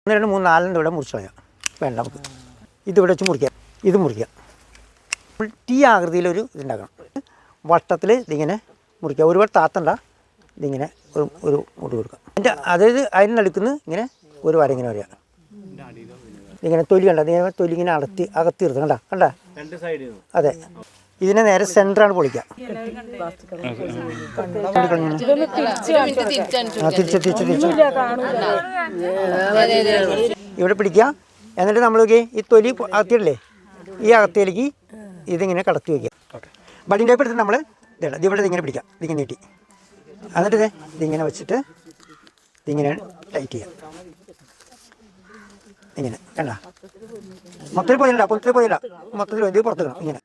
1 2 3 4 ഇവിടെ മുറിച്ച് കളയാം. വേണ്ട നമുക്ക് ഇതിവിടെ വെച്ച് മുറിക്കാം. ഇത് മുറിക്കാം. ടീ ആകൃതിയിലൊരു ഇതുണ്ടാക്കണം. വട്ടത്തിൽ ഇതിങ്ങനെ മുറിക്കുക. ഒരുപാട് താത്തണ്ട. ഇതിങ്ങനെ ഒരു മുടി കൊടുക്കുക. അതായത് അതിന് നടുക്കുന്ന ഇങ്ങനെ ഒരു വര ഇങ്ങനെ വരിക. ഇങ്ങനെ തൊലി കണ്ട തൊലി ഇങ്ങനെ അകത്തി നിർത്തും. കണ്ട അതെ. ഇതിനെ നേരെ സെൻറ്ററാണ് പൊളിക്കുക. ഇവിടെ പിടിക്കുക. എന്നിട്ട് നമ്മൾ ഈ തൊലി അകത്തിയില്ലേ, ഈ അകത്തേക്ക് ഇതിങ്ങനെ കടത്തി വയ്ക്കുക. ബഡിങ് ടൈപ്പ് എടുത്തിട്ട് നമ്മൾ ഇവിടെ ഇതിങ്ങനെ പിടിക്കാം. ഇതിങ്ങനെ നീട്ടി എന്നിട്ട് ഇതിങ്ങനെ വെച്ചിട്ട് ഇതിങ്ങനെ ടൈറ്റ് ചെയ്യാം. ഇങ്ങനെ കണ്ട മൊത്തത്തിൽ പോയില്ല, മൊത്തത്തിൽ ഇത് പുറത്ത് ഇങ്ങനെ